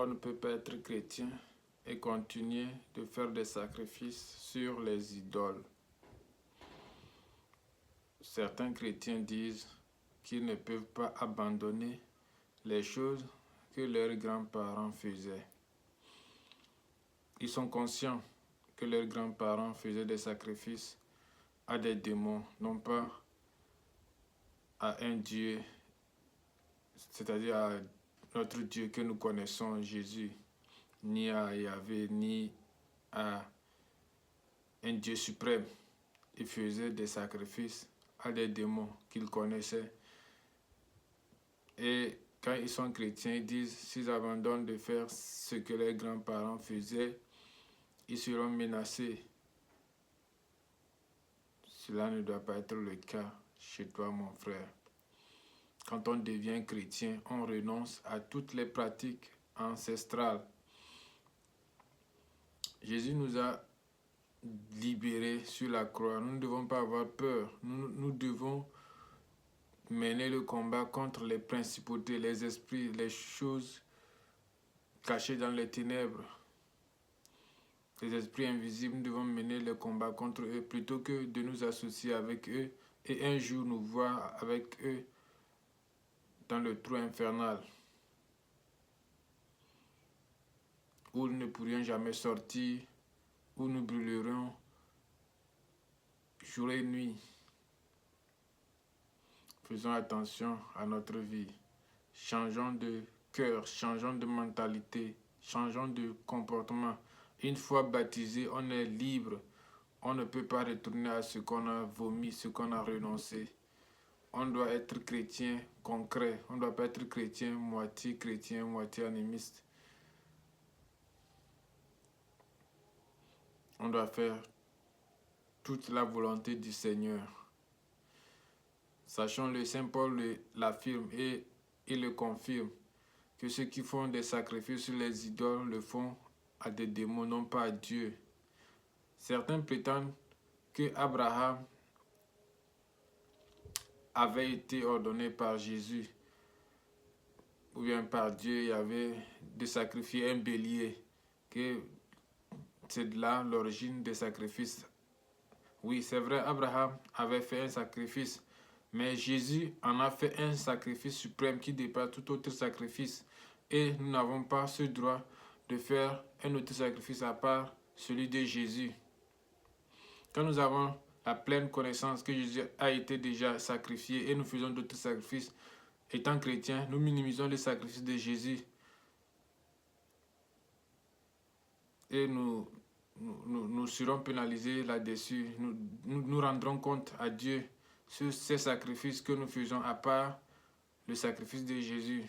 on ne peut pas être chrétien et continuer de faire des sacrifices sur les idoles. Certains chrétiens disent qu'ils ne peuvent pas abandonner les choses que leurs grands-parents faisaient. Ils sont conscients que leurs grands-parents faisaient des sacrifices à des démons, non pas à un Dieu, c'est-à-dire à notre Dieu que nous connaissons, Jésus, ni à Yahvé, ni à un Dieu suprême. Ils faisaient des sacrifices à des démons qu'ils connaissaient. Et quand ils sont chrétiens, ils disent s'ils abandonnent de faire ce que leurs grands-parents faisaient, ils seront menacés. Cela ne doit pas être le cas chez toi, mon frère. Quand on devient chrétien, on renonce à toutes les pratiques ancestrales. Jésus nous a libérés sur la croix. Nous ne devons pas avoir peur. Nous devons mener le combat contre les principautés, les esprits, les choses cachées dans les ténèbres. Les esprits invisibles, nous devons mener le combat contre eux plutôt que de nous associer avec eux et un jour nous voir avec eux dans le trou infernal où nous ne pourrions jamais sortir, où nous brûlerons jour et nuit. Faisons attention à notre vie. Changeons de cœur, changeons de mentalité, changeons de comportement. Une fois baptisé, on est libre. On ne peut pas retourner à ce qu'on a vomi, ce qu'on a renoncé. On doit être chrétien concret. On ne doit pas être chrétien, moitié animiste. On doit faire toute la volonté du Seigneur. Sachons-le, Saint Paul l'affirme et il le confirme, que ceux qui font des sacrifices sur les idoles le font à des démons, non pas à Dieu. Certains prétendent que Abraham avait été ordonné par Jésus ou bien par Dieu, il avait de sacrifier un bélier, que c'est de là l'origine des sacrifices. Oui, c'est vrai, Abraham avait fait un sacrifice, mais Jésus en a fait un sacrifice suprême qui dépasse tout autre sacrifice. Et nous n'avons pas ce droit de faire un autre sacrifice à part celui de Jésus. Quand nous avons la pleine connaissance que Jésus a été déjà sacrifié et nous faisons d'autres sacrifices, étant chrétiens, nous minimisons les sacrifices de Jésus. Et nous serons pénalisés là-dessus. Nous rendrons compte à Dieu sur ces sacrifices que nous faisons à part le sacrifice de Jésus.